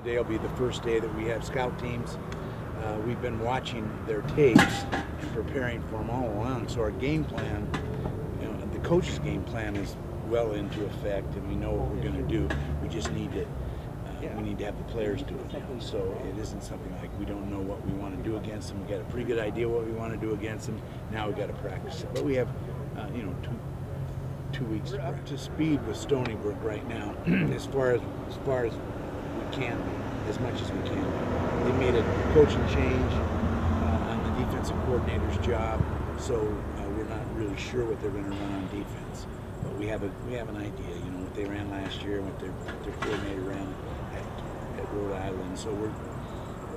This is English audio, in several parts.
Today will be the first day that we have scout teams. We've been watching their tapes and preparing for them all along. So our game plan, the coach's game plan is well into effect, and we know what we're going to do. We just need to have the players do it now. So it isn't something like we don't know what we want to do against them. We got a pretty good idea what we want to do against them. Now we got to practice it. But we have, 2 weeks to speed with Stony Brook right now, as far as we can be, as much as we can be. They made a coaching change on the defensive coordinator's job, so we're not really sure what they're going to run on defense. But we have an idea, what they ran last year, what their coordinator ran at Rhode Island. So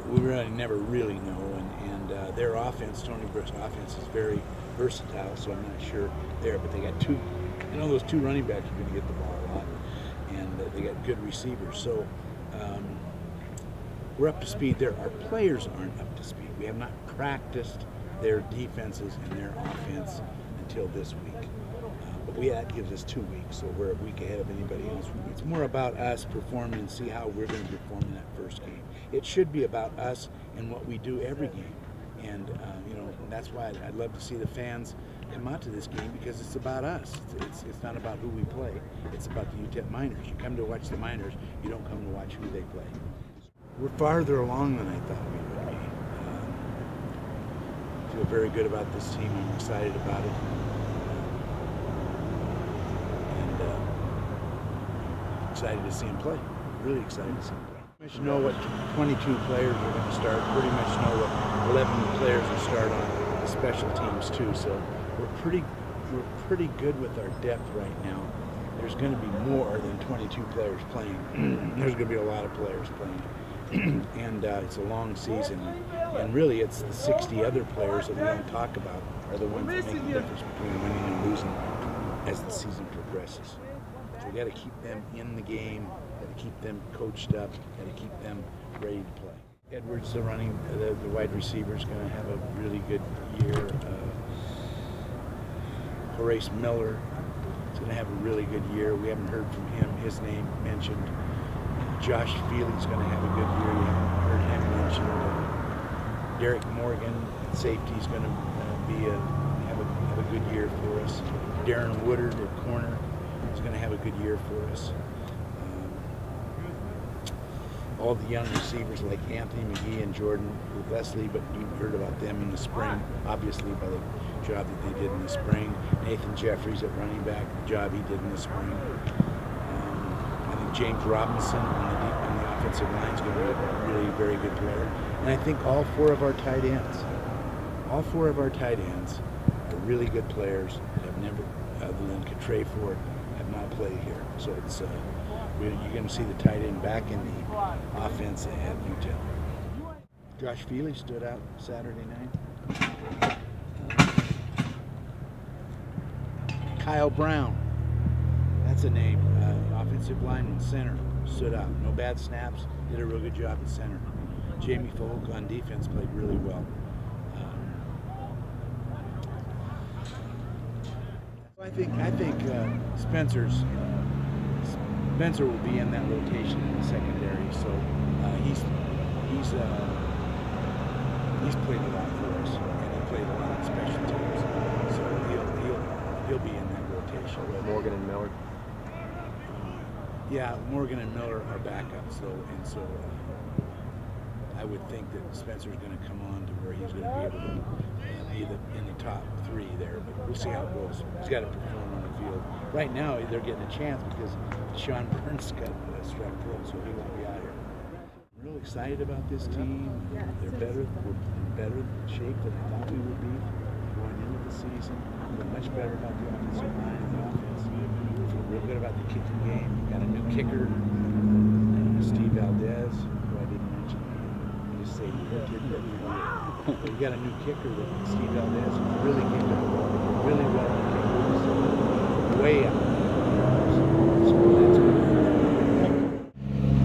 we really never really know, and their offense, Stony Brook's offense, is very versatile. So I'm not sure there, but they got two. Those two running backs are going to get the ball a lot, and they got good receivers. So we're up to speed there. Our players aren't up to speed. We have not practiced their defenses and their offense until this week. But that gives us 2 weeks, so we're a week ahead of anybody else. It's more about us performing and see how we're going to perform in that first game. It should be about us and what we do every game. And that's why I'd love to see the fans come out to this game, because it's about us. It's not about who we play. It's about the UTEP Miners. You come to watch the Miners. You don't come to watch who they play. We're farther along than I thought we would be. I feel very good about this team. I'm excited about it. And excited to see them play. Really excited to see them play. Pretty much know what 22 players are going to start. Pretty much know what 11 players will start on the special teams too. So we're pretty good with our depth right now. There's going to be more than 22 players playing. There's going to be a lot of players playing, and it's a long season. And really, it's the 60 other players that we don't talk about are the ones that make the difference between winning and losing as the season progresses. So we got to keep them in the game. Got to keep them coached up. Got to keep them ready to play. Edwards, the wide receiver, is going to have a really good year. Horace Miller is going to have a really good year. We haven't heard from him, his name mentioned. Josh Feely's going to have a good year. You haven't heard him mentioned. Derek Morgan, safety, is going to have a good year for us. Darren Woodard, the corner, is going to have a good year for us. All the young receivers like Anthony McGee and Jordan Leslie, but you heard about them in the spring, obviously by the job that they did in the spring. Nathan Jeffries at running back, the job he did in the spring. I think James Robinson on the offensive line is going to be a really very good player. And I think all four of our tight ends are really good players that have never, other than Catre Ford, have not played here. So it's you're going to see the tight end back in the offense at UTEP. Josh Feely stood out Saturday night. Kyle Brown, that's a name. Offensive lineman, center, stood out. No bad snaps, did a real good job at center. Jamie Folk on defense played really well. I think Spencer will be in that rotation in the secondary, so he's played a lot for us, and he played a lot on special teams, so he'll be in that rotation. Morgan and Miller. Yeah, Morgan and Miller are backups, so I would think that Spencer's going to come on to where he's going to be able to be in the top three there, but we'll see how it goes. He's got to perform on the field. Right now, they're getting a chance because Sean Burns got struck pro, so he won't be out here. I'm real excited about this team. We're in better shape than I thought we would be going into the season. We're much better about the offensive line and the offense. We feel real good about the kicking game. We got a new kicker, Steve Valdez, who I didn't mention. I just say we got a new kicker, Steve Valdez, who's really kicked the ball really well. Way up.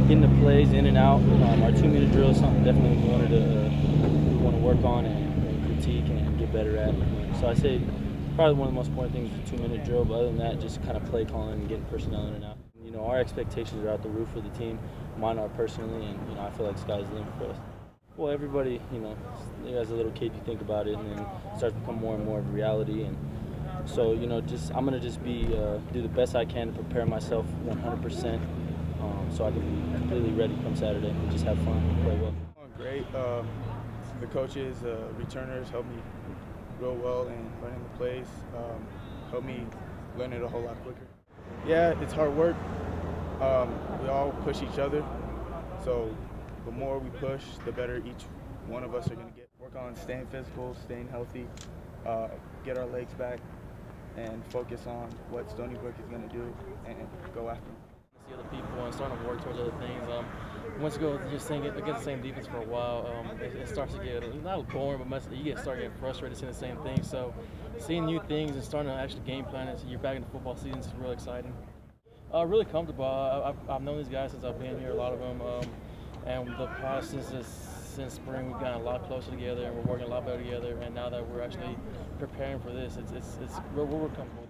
Getting the plays in and out. Our 2-minute drill is something definitely we want to work on and critique and get better at. So I say probably one of the most important things is the 2-minute drill, but other than that, just kind of play calling and getting personnel in and out. You know, our expectations are out the roof for the team. Mine are personally, and you know, I feel like sky's the limit for us. Well, everybody, you know, as a little kid, you think about it, and then it starts to become more and more of a reality. And so, you know, I'm gonna be do the best I can to prepare myself 100%, so I can be completely ready come Saturday and just have fun and play well. Great. The coaches, returners helped me real well in running the plays. Helped me learn it a whole lot quicker. Yeah, it's hard work. We all push each other, so the more we push, the better each one of us are going to get. Work on staying physical, staying healthy, get our legs back, and focus on what Stony Brook is going to do and go after them. See other people and starting to work towards other things. Once you go just saying it against the same defense for a while, it starts to get not boring, but you start getting frustrated seeing the same thing. So seeing new things and starting to actually game plan as you're back in the football season is really exciting. Really comfortable. I've known these guys since I've been here, a lot of them, and the past since spring we've gotten a lot closer together and we're working a lot better together. And now that we're actually preparing for this, we're comfortable.